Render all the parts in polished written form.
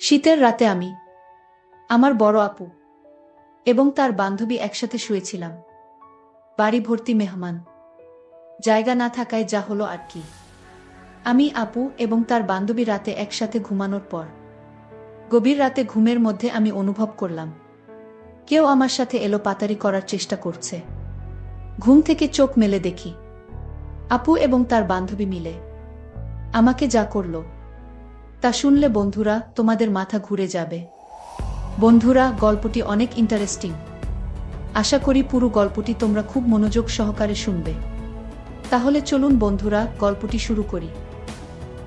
শীতের রাতে আমি, আমার বড় আপু এবং তার বান্ধবী একসাথে শুয়েছিলাম। বাড়ি ভর্তি মেহমান, জায়গা না থাকায় যা হলো আর কি। আমি, আপু এবং তার বান্ধবী রাতে একসাথে ঘুমানোর পর গভীর রাতে ঘুমের মধ্যে আমি অনুভব করলাম কেউ আমার সাথে এলোপাতাড়ি করার চেষ্টা করছে। ঘুম থেকে চোখ মেলে দেখি আপু এবং তার বান্ধবী মিলে আমাকে যা করল তা শুনলে বন্ধুরা তোমাদের মাথা ঘুরে যাবে। বন্ধুরা, গল্পটি অনেক ইন্টারেস্টিং। আশা করি পুরো গল্পটি তোমরা খুব মনোযোগ সহকারে শুনবে। তাহলে চলুন বন্ধুরা, গল্পটি শুরু করি।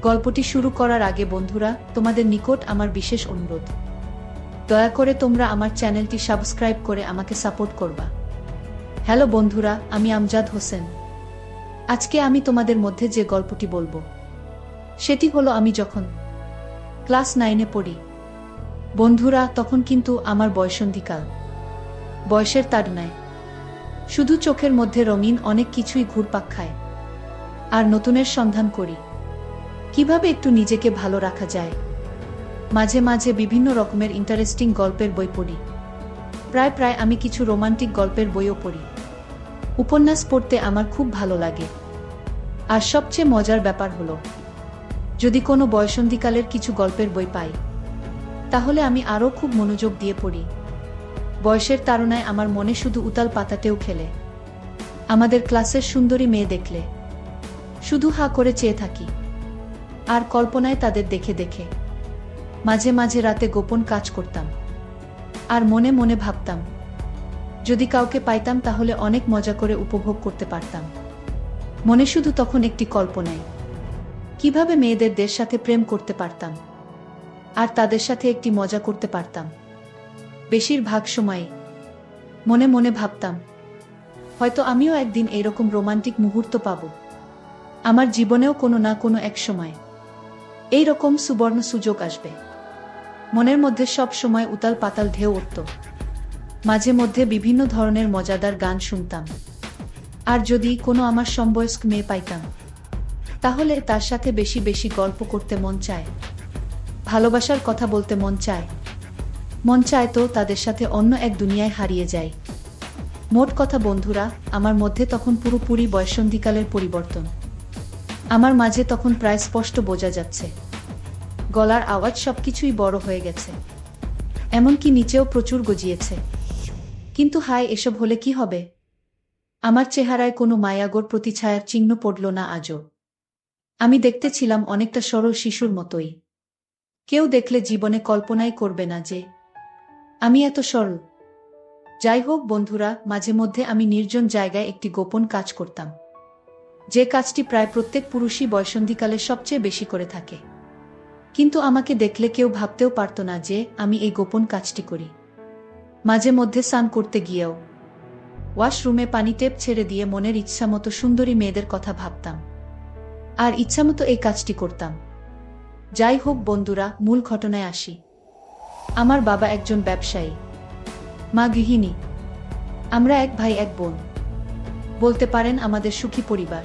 গল্পটি শুরু করার আগে বন্ধুরা, তোমাদের নিকট আমার বিশেষ অনুরোধ, দয়া করে তোমরা আমার চ্যানেলটি সাবস্ক্রাইব করে আমাকে সাপোর্ট করবা। হ্যালো বন্ধুরা, আমি আমজাদ হোসেন। আজকে আমি তোমাদের মধ্যে যে গল্পটি বলবো সেটি হলো আমি যখন ক্লাস 9-এ পড়ি। বন্ধুরা, তখন কিন্তু আমার বয়সন্ধিকাল। বয়সের তাড়নায় শুধু চোখের মধ্যে রঙিন অনেক কিছুই ঘুরপাক খায়, আর নতুনের সন্ধান করি কিভাবে একটু নিজেকে ভালো রাখা যায়। মাঝে মাঝে বিভিন্ন রকমের ইন্টারেস্টিং গল্পের বই পড়ি। প্রায় আমি কিছু রোমান্টিক গল্পের বইও পড়ি। উপন্যাস পড়তে আমার খুব ভালো লাগে। আর সবচেয়ে মজার ব্যাপার হলো, যদি কোনো বয়সন্ধিকালের কিছু গল্পের বই পাই তাহলে আমি আরও খুব মনোযোগ দিয়ে পড়ি। বয়সের তাড়নায় আমার মনে শুধু উতাল পাতাতেও খেলে। আমাদের ক্লাসের সুন্দরী মেয়ে দেখলে শুধু হা করে চেয়ে থাকি, আর কল্পনায় তাদের দেখে দেখে মাঝে মাঝে রাতে গোপন কাজ করতাম, আর মনে মনে ভাবতাম যদি কাউকে পাইতাম তাহলে অনেক মজা করে উপভোগ করতে পারতাম। মনে শুধু তখন একটি কল্পনায় কিভাবে মেয়েদের সাথে প্রেম করতে পারতাম আর তাদের সাথে একটি মজা করতে পারতাম। বেশিরভাগ সময় মনে মনে ভাবতাম হয়তো আমিও একদিন এরকম রোমান্টিক মুহূর্ত পাব আমার জীবনেও কোনো না কোনো এক সময়। এই রকম সুবর্ণ সুযোগ আসবে। মনের মধ্যে সব সময় উতাল পাতাল ঢেউ উঠত। মাঝে মধ্যে বিভিন্ন ধরনের মজাদার গান শুনতাম। আর যদি কোনো আমার সমবয়স্ক মেয়ে পাইতাম তাহলে তার সাথে বেশি বেশি গল্প করতে মন চায়, ভালোবাসার কথা বলতে মন চায় তো তাদের সাথে অন্য এক দুনিয়ায় হারিয়ে যায়। মোট কথা বন্ধুরা, আমার মধ্যে তখন পুরোপুরি বয়সন্ধিকালের পরিবর্তন। আমার মাঝে তখন প্রায় স্পষ্ট বোঝা যাচ্ছে গলার আওয়াজ সবকিছুই বড় হয়ে গেছে, এমনকি নিচেও প্রচুর গজিয়েছে। কিন্তু হায়, এসব হলে কি হবে? আমার চেহারায় কোনো মায়াগোর প্রতিছায়ার চিহ্ন পড়ল না আজও। আমি দেখতে ছিলাম অনেকটা সরল শিশুর মতোই। কেউ দেখলে জীবনে কল্পনাই করবে না যে আমি এত সরল। যাই হোক বন্ধুরা, মাঝে মধ্যে আমি নির্জন জায়গায় একটি গোপন কাজ করতাম, যে কাজটি প্রায় প্রত্যেক পুরুষই বয়সন্ধিকালে সবচেয়ে বেশি করে থাকে। কিন্তু আমাকে দেখলে কেউ ভাবতেও পারত না যে আমি এই গোপন কাজটি করি। মাঝে মধ্যে স্নান করতে গিয়েও ওয়াশরুমে পানি টেপ ছেড়ে দিয়ে মনের ইচ্ছামতো সুন্দরী মেয়েদের কথা ভাবতাম, আর ইচ্ছামতো এই কাজটি করতাম। যাই হোক বন্ধুরা, মূল ঘটনায় আসি। আমার বাবা একজন ব্যবসায়ী, মা গৃহিণী। আমরা এক ভাই এক বোন। বলতে পারেন আমাদের সুখী পরিবার।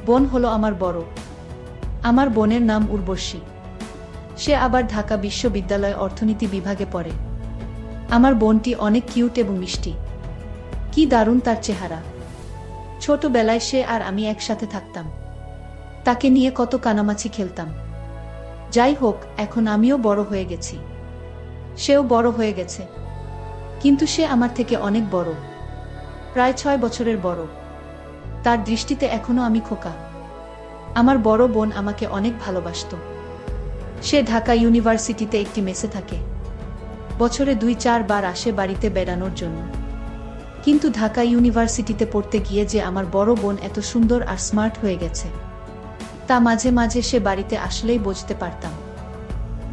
বোন হলো আমার বড়। আমার বোনের নাম উর্বশী। সে আবার ঢাকা বিশ্ববিদ্যালয় অর্থনীতি বিভাগে পড়ে। আমার বোনটি অনেক কিউট এবং মিষ্টি। কি দারুণ তার চেহারা! ছোটবেলায় সে আর আমি একসাথে থাকতাম। তাকে নিয়ে কত কানামাছি খেলতাম। যাই হোক, এখন আমিও বড় হয়ে গেছি, সেও বড় হয়ে গেছে। কিন্তু সে আমার থেকে অনেক বড়, প্রায় 6 বছরের বড়। তার দৃষ্টিতে এখনো আমি খোকা। আমার বড় বোন আমাকে অনেক ভালোবাসত। সে ঢাকা ইউনিভার্সিটিতে একটি মেসে থাকে। বছরে 2-4 বার আসে বাড়িতে বেড়ানোর জন্য। কিন্তু ঢাকা ইউনিভার্সিটিতে পড়তে গিয়ে যে আমার বড় বোন এত সুন্দর আর স্মার্ট হয়ে গেছে তা মাঝে মাঝে সে বাড়িতে আসলেই বুঝতে পারতাম।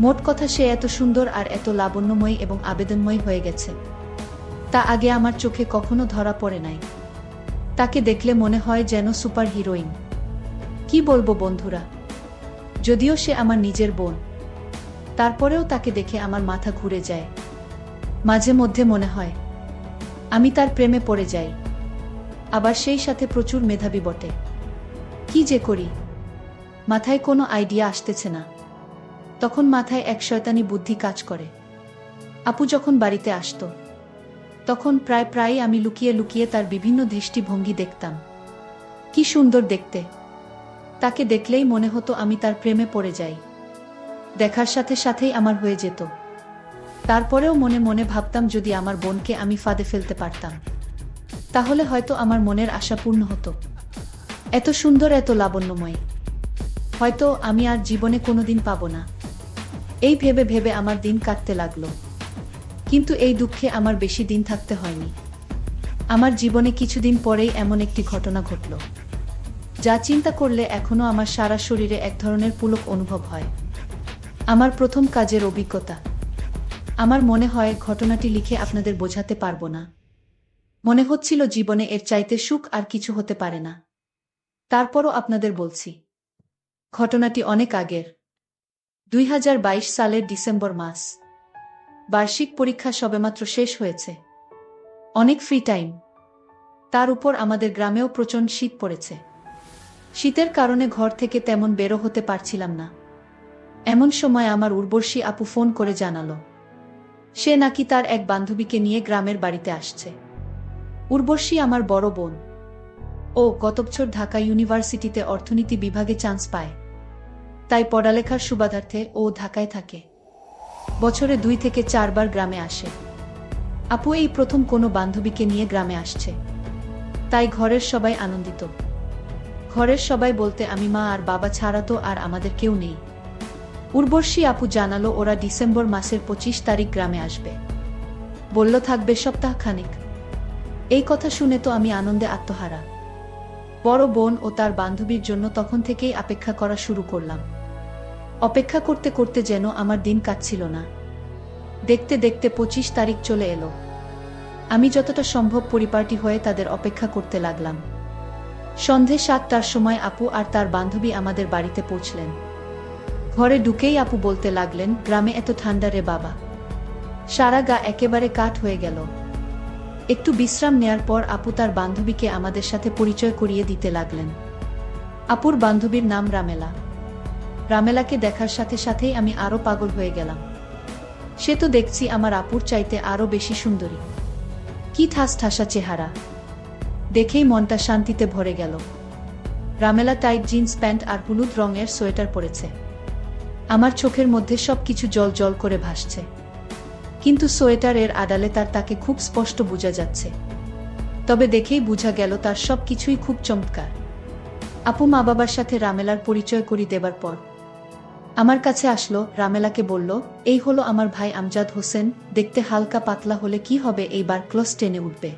মোট কথা, সে এত সুন্দর আর এত লাবণ্যময়ী এবং আবেদনময়ী হয়ে গেছে তা আগে আমার চোখে কখনো ধরা পড়ে নাই। তাকে দেখলে মনে হয় যেন সুপার হিরোইন। কি বলবো বন্ধুরা, যদিও সে আমার নিজের বোন, তারপরেও তাকে দেখে আমার মাথা ঘুরে যায়। মাঝে মধ্যে মনে হয় আমি তার প্রেমে পড়ে যাই। আবার সেই সাথে প্রচুর মেধাবী বটে। কি যে করি, মাথায় কোনো আইডিয়া আসতেছে না। তখন মাথায় এক শয়তানি বুদ্ধি কাজ করে। আপু যখন বাড়িতে আসতো তখন প্রায়ই আমি লুকিয়ে লুকিয়ে তার বিভিন্ন দৃষ্টিভঙ্গি দেখতাম। কি সুন্দর দেখতে! তাকে দেখলেই মনে হতো আমি তার প্রেমে পড়ে যাই। দেখার সাথে সাথেই আমার হয়ে যেত। তারপরেও মনে মনে ভাবতাম যদি আমার বোনকে আমি ফাঁদে ফেলতে পারতাম তাহলে হয়তো আমার মনের আশা পূর্ণ হতো। এত সুন্দর, এত লাবণ্যময়, হয়তো আমি আর জীবনে কোনোদিন পাবো না। এই ভেবে ভেবে আমার দিন কাটতে লাগলো। কিন্তু এই দুঃখে আমার বেশি দিন থাকতে হয়নি। আমার জীবনে কিছুদিন পরেই এমন একটি ঘটনা ঘটল যা চিন্তা করলে এখনো আমার সারা শরীরে এক ধরনের পুলক অনুভব হয়। আমার প্রথম কাজের অভিজ্ঞতা। আমার মনে হয় ঘটনাটি লিখে আপনাদের বোঝাতে পারবো না। মনে হচ্ছিল জীবনে এর চাইতে সুখ আর কিছু হতে পারে না। তারপরও আপনাদের বলছি। ঘটনাটি অনেক আগের। 2022 সালের ডিসেম্বর মাস। বার্ষিক পরীক্ষা সবেমাত্র শেষ হয়েছে। অনেক ফ্রি টাইম। তার উপর আমাদের গ্রামেও প্রচণ্ড শীত পড়েছে। শীতের কারণে ঘর থেকে তেমন বেরো হতে পারছিলাম না। এমন সময় আমার উর্বশী আপু ফোন করে জানালো সে নাকি তার এক বান্ধবীকে নিয়ে গ্রামের বাড়িতে আসছে। উর্বশী আমার বড় বোন। ও গত বছর ঢাকা ইউনিভার্সিটিতে অর্থনীতি বিভাগে চান্স পায়। তাই পড়ালেখার সুবাদার্থে ও ঢাকায় থাকে। বছরে 2 থেকে 4 বার গ্রামে আসে। আপু এই প্রথম কোনো বান্ধবীকে নিয়ে গ্রামে আসছে। তাই ঘরের সবাই আনন্দিত। ঘরের সবাই বলতে আমি মা আর বাবা ছাড়া তো আর আমাদের কেউ নেই। উর্বশী আপু জানালো ওরা ডিসেম্বর মাসের 25 তারিখ গ্রামে আসবে। বলল থাকবে সপ্তাহখানেক। এই কথা শুনে তো আমি আনন্দে আত্মহারা। বড় বোন ও তার বান্ধবীর জন্য তখন থেকেই অপেক্ষা করা শুরু করলাম। অপেক্ষা করতে করতে যেন আমার দিন কাটছিল না। দেখতে দেখতে 25 তারিখ চলে এলো। আমি যতটা সম্ভব পরিপাটি হয়ে তাদের অপেক্ষা করতে লাগলাম। সন্ধে 7টার সময় আপু আর তার বান্ধবী আমাদের বাড়িতে পৌঁছলেন। ঘরে ঢুকেই আপু বলতে লাগলেন, গ্রামে এত ঠান্ডা রে বাবা, সারা গা একেবারে কাঠ হয়ে গেল। একটু বিশ্রাম নেয়ার পর আপু তার বান্ধবীকে আমাদের সাথে পরিচয় করিয়ে দিতে লাগলেন। আপুর বান্ধবীর নাম রামেলা। রামেলাকে দেখার সাথে সাথেই আমি আরো পাগল হয়ে গেলাম। সে তো দেখছি আমার আপুর চাইতে আরো বেশি সুন্দরী। কি ঠাসঠাসা চেহারা! দেখেই মনটা শান্তিতে ভরে গেল। রামেলা টাইট জিন্স প্যান্ট আর হলুদ রঙের সোয়েটার পরেছে। আমার চোখের মধ্যে সবকিছু জল জল করে ভাসছে। কিন্তু সোয়েটারের আড়ালে তাকে খুব স্পষ্ট বোঝা যাচ্ছে। তবে দেখেই বোঝা গেল তার সবকিছুই খুব চমৎকার। আপু মা বাবার সাথে রামেলার পরিচয় করিয়ে দেবার পর আমার কাছে আসলো। রামেলাকে বলল, এই হলো আমার ভাই আমজাদ হোসেন। দেখতে হালকা পাতলা হলে কি হবে, এইবার ক্লোজ টেনে উঠবে।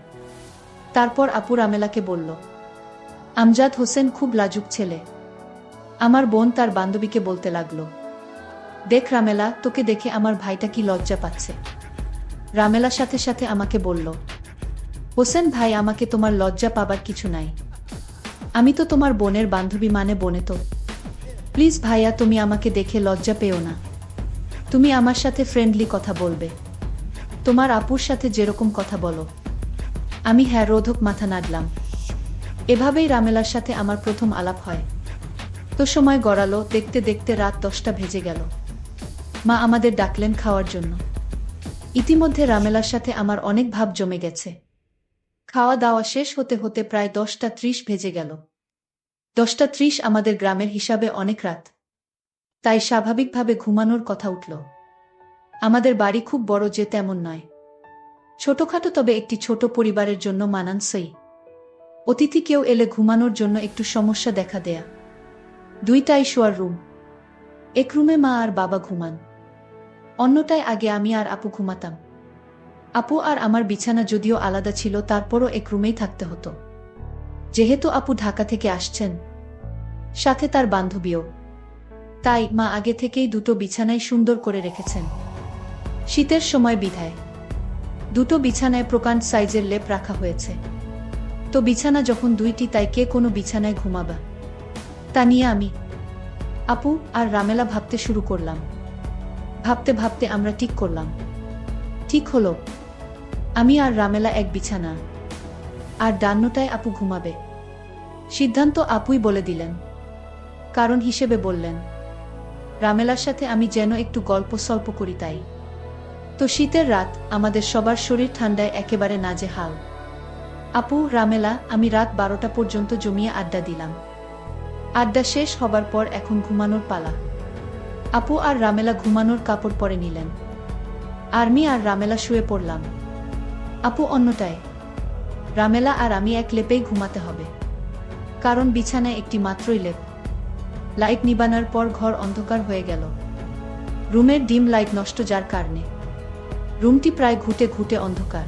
তারপর আপু রামেলাকে বলল, আমজাদ হোসেন খুব লাজুক ছেলে। আমার বোন তার বান্ধবীকে বলতে লাগলো, দেখ রামেলা, তোকে দেখে আমার ভাইটা কি লজ্জা পাচ্ছে। রামেলা সাথে সাথে আমাকে বলল, হোসেন ভাই, আমাকে তোমার লজ্জা পাবার কিছু নাই। আমি তো তোমার বোনের বান্ধবী, মানে বোনে তো। প্লিজ ভাইয়া, তুমি আমাকে দেখে লজ্জা পেও না। তুমি আমার সাথে ফ্রেন্ডলি কথা বলবে, তোমার আপুর সাথে যেরকম কথা বলো। আমি হ্যাঁ রোধক মাথা নাড়লাম। এভাবেই রামেলার সাথে আমার প্রথম আলাপ হয়। তো সময় গড়ালো, দেখতে দেখতে রাত 10টা বেজে গেল। মা আমাদের ডাকলেন খাওয়ার জন্য। ইতিমধ্যে রামেলার সাথে আমার অনেক ভাব জমে গেছে। খাওয়া দাওয়া শেষ হতে হতে প্রায় 10টা 30 বেজে গেল। 10টা 30 আমাদের গ্রামের হিসাবে অনেক রাত। তাই স্বাভাবিকভাবে ঘুমানোর কথা উঠল। আমাদের বাড়ি খুব বড় যে তেমন নয়, ছোটখাটো, তবে একটি ছোট পরিবারের জন্য মানানসই। অতিথি কেউ এলে ঘুমানোর জন্য একটু সমস্যা দেখা দেয়া। 2টাই শোয়ার রুম। এক রুমে মা আর বাবা ঘুমান, অন্যটায় আগে আমি আর আপু ঘুমাতাম। আপু আর আমার বিছানা যদিও আলাদা ছিল, তারপরও এক রুমেই থাকতে হতো। যেহেতু আপু ঢাকা থেকে আসছেন, সাথে তার বান্ধবীও, তাই মা আগে থেকেই 2টো বিছানায় সুন্দর করে রেখেছেন। শীতের সময় বিধায় 2টো বিছানায় প্রকাণ্ড সাইজের লেপ রাখা হয়েছে। তো বিছানা যখন 2টি, তাই কে কোনো বিছানায় ঘুমাবা তা নিয়ে আমি, আপু আর রামেলা ভাবতে শুরু করলাম। ভাবতে ভাবতে আমরা ঠিক করলাম, ঠিক হলো, আমি আর রামেলা এক বিছানা, আর ডান্নটায় আপু ঘুমাবে। সিদ্ধান্ত আপুই বলে দিলেন। কারণ হিসেবে বললেন, রামেলার সাথে আমি যেন একটু গল্প সল্প করি তাই। তো শীতের রাত, আমাদের সবার শরীর ঠান্ডায় একেবারে নাজেহাল। আপু, রামেলা, আমি রাত 12টা পর্যন্ত জমিয়ে আড্ডা দিলাম। আড্ডা শেষ হবার পর এখন ঘুমানোর পালা। আপু আর রামেলা ঘুমানোর কাপড় পরে নিলেন। আমি আর রামেলা শুয়ে পড়লাম। আপু অন্যটায়। রামেলা আর আমি এক লেপেই ঘুমাতে হবে, কারণ বিছানায় একটি মাত্রই লেপ। লাইট নিবানোর পর ঘর অন্ধকার হয়ে গেল। রুমের ডিম লাইট নষ্ট, যার কারণে রুমটি প্রায় ঘুটে ঘুটে অন্ধকার।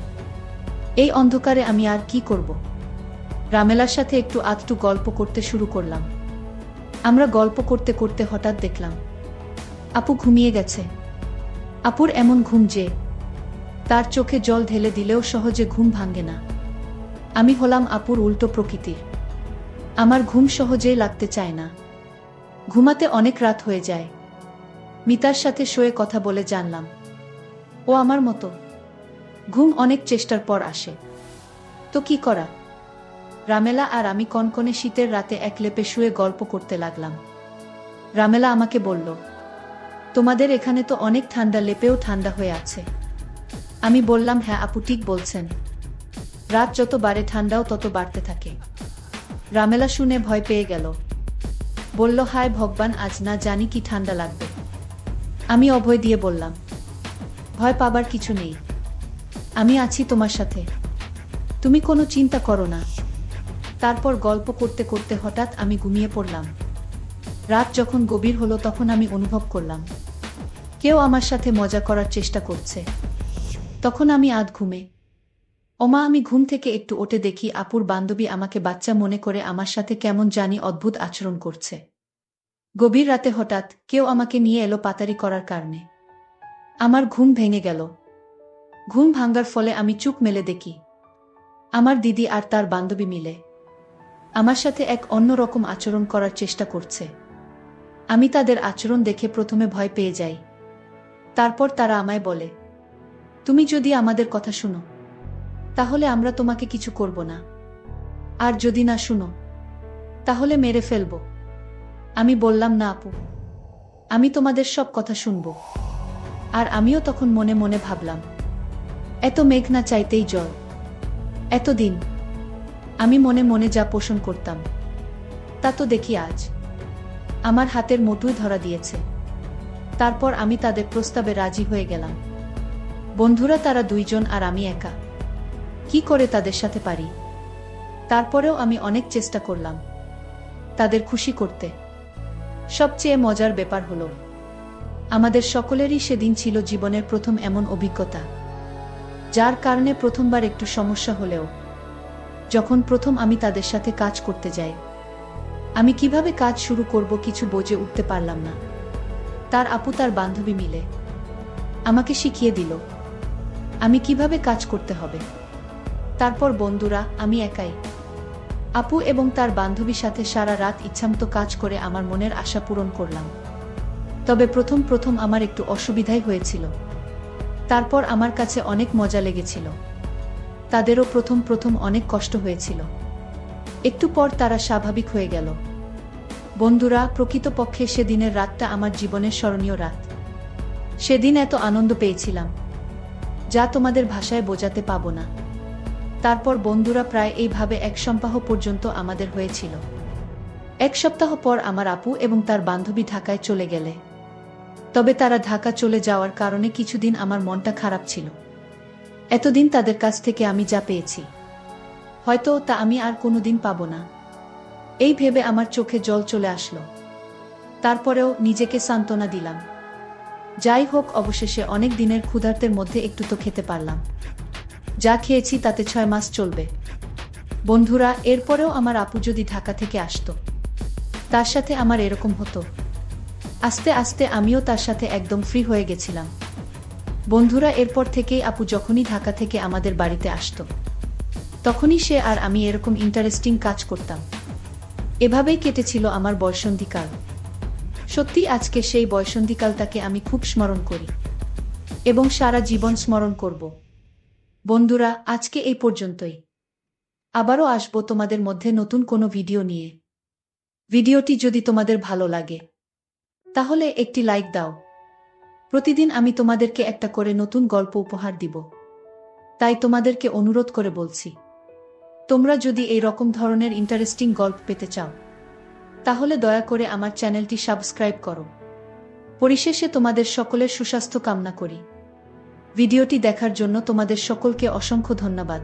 এই অন্ধকারে আমি আর কি করব? রামেলার সাথে একটু আধটু গল্প করতে শুরু করলাম। আমরা গল্প করতে করতে হঠাৎ দেখলাম আপু ঘুমিয়ে গেছে। আপুর এমন ঘুম যে তার চোখে জল ঢেলে দিলেও সহজে ঘুম ভাঙে না। আমি হলাম আপুর উল্টো প্রকৃতির। আমার ঘুম সহজেই লাগতে চায় না। ঘুমাতে অনেক রাত হয়ে যায়। মিতার সাথে শুয়ে কথা বলে জানলাম ও আমার মতো। ঘুম অনেক চেষ্টার পর আসে। তো কি করা? রামেলা আর আমি কনকনে শীতের রাতে এক লেপে শুয়ে গল্প করতে লাগলাম। রামেলা আমাকে বলল, তোমাদের এখানে তো অনেক ঠান্ডা, লেপেও ঠান্ডা হয়ে আছে। আমি বললাম, হ্যাঁ আপু, ঠিক বলছেন। রাত যত বাড়ে ঠান্ডাও তত বাড়তে থাকে। রামেলা শুনে ভয় পেয়ে গেল। বলল, হায় ভগবান, আজ না জানি কি ঠান্ডা লাগবে। আমি অভয় দিয়ে বললাম, ভয় পাবার কিছু নেই, আমি আছি তোমার সাথে, তুমি কোনো চিন্তা করো না। তারপর গল্প করতে করতে হঠাৎ আমি ঘুমিয়ে পড়লাম। রাত যখন গভীর হলো তখন আমি অনুভব করলাম কেউ আমার সাথে মজা করার চেষ্টা করছে। তখন আমি আধ ঘুমে। ওমা, আমি ঘুম থেকে একটু ওঠে দেখি আপুর বান্ধবী আমাকে বাচ্চা মনে করে আমার সাথে কেমন জানি অদ্ভুত আচরণ করছে। গভীর রাতে হঠাৎ কেউ আমাকে নিয়ে এলো পাতারি করার কারণে। আমার ঘুম ভেঙে গেল। ঘুম ভাঙার ফলে আমি চোখ মেলে দেখি আমার দিদি আর তার বান্ধবী মিলে আমার সাথে এক অন্যরকম আচরণ করার চেষ্টা করছে। আমি তাদের আচরণ দেখে প্রথমে ভয় পেয়ে যাই। তারপর তারা আমায় বলে, তুমি যদি আমাদের কথা শুনো তাহলে আমরা তোমাকে কিছু করব না, আর যদি না শুনো তাহলে মেরে ফেলব। আমি বললাম, না আপু, আমি তোমাদের সব কথা শুনব। আর আমিও তখন মনে মনে ভাবলাম, এত মেঘ না চাইতেই জল। এতদিন আমি মনে মনে যা পোষণ করতাম তা তো দেখি আজ আমার হাতের মুঠোয় ধরা দিয়েছে। তারপর আমি তাদের প্রস্তাবে রাজি হয়ে গেলাম। বন্ধুরা তারা দুইজন আর আমি একা, কি করে তাদের সাথে পারি? তারপরেও আমি অনেক চেষ্টা করলাম তাদের খুশি করতে। সবচেয়ে মজার ব্যাপার হলো, আমাদের সকলেরই সেদিন ছিল জীবনের প্রথম এমন অভিজ্ঞতা, যার কারণে প্রথমবার একটু সমস্যা হলেও যখন প্রথম আমি তাদের সাথে কাজ করতে যাই, আমি কিভাবে কাজ শুরু করব কিছু বুঝে উঠতে পারলাম না। তার আপু তার বান্ধবী মিলে আমাকে শিখিয়ে দিল আমি কিভাবে কাজ করতে হবে। তারপর বন্ধুরা, আমি একাই আপু এবং তার বান্ধবীর সাথে সারা রাত ইচ্ছামতো কাজ করে আমার মনের আশা পূরণ করলাম। তবে প্রথম প্রথম আমার একটু অসুবিধাই হয়েছিল। তারপর আমার কাছে অনেক মজা লেগেছিল। তাদেরও প্রথম প্রথম অনেক কষ্ট হয়েছিল। একটু পর তারা স্বাভাবিক হয়ে গেল। বন্ধুরা, প্রকৃতপক্ষে সেদিনের রাতটা আমার জীবনের স্মরণীয় রাত। সেদিন এত আনন্দ পেয়েছিলাম যা তোমাদের ভাষায় বোঝাতে পাবো না। তারপর বন্ধুরা, প্রায় এইভাবে এক সপ্তাহ পর্যন্ত আমাদের হয়েছিল। এক সপ্তাহ পর আমার আপু এবং তার বান্ধবী ঢাকায় চলে গেলে। তবে তারা ঢাকা চলে যাওয়ার কারণে কিছুদিন আমার মনটা খারাপ ছিল। এতদিন তাদের কাছ থেকে আমি যা পেয়েছি হয়তো তা আমি আর কোনোদিন পাবো না, এই ভেবে আমার চোখে জল চলে আসলো। তারপরেও নিজেকে সান্ত্বনা দিলাম, যাই হোক অবশেষে অনেক দিনের ক্ষুধার্তের মধ্যে একটু তো খেতে পারলাম। যা খেয়েছি তাতে 6 মাস চলবে। বন্ধুরা, এরপরেও আমার আপু যদি ঢাকা থেকে আসতো, তার সাথে আমার এরকম হতো। আস্তে আস্তে আমিও তার সাথে একদম ফ্রি হয়ে গেছিলাম। বন্ধুরা, এরপর থেকেই আপু যখনই ঢাকা থেকে আমাদের বাড়িতে আসতো, তখনই সে আর আমি এরকম ইন্টারেস্টিং কাজ করতাম। এভাবেই কেটেছিল আমার বয়ঃসন্ধিকাল। সত্যি আজকে সেই বয়ঃসন্ধিকালটাকে আমি খুব স্মরণ করি এবং সারা জীবন স্মরণ করব। বন্ধুরা, আজকে এই পর্যন্তই। আবারও আসবো তোমাদের মধ্যে নতুন কোনো ভিডিও নিয়ে। ভিডিওটি যদি তোমাদের ভালো লাগে তাহলে একটি লাইক দাও। প্রতিদিন আমি তোমাদেরকে একটা করে নতুন গল্প উপহার দিব। তাই তোমাদেরকে অনুরোধ করে বলছি, তোমরা যদি এই রকম ধরনের ইন্টারেস্টিং গল্প পেতে চাও তাহলে দয়া করে আমার চ্যানেলটি সাবস্ক্রাইব করো। পরিশেষে তোমাদের সকলের সুস্বাস্থ্য কামনা করি। ভিডিওটি দেখার জন্য তোমাদের সকলকে অসংখ্য ধন্যবাদ।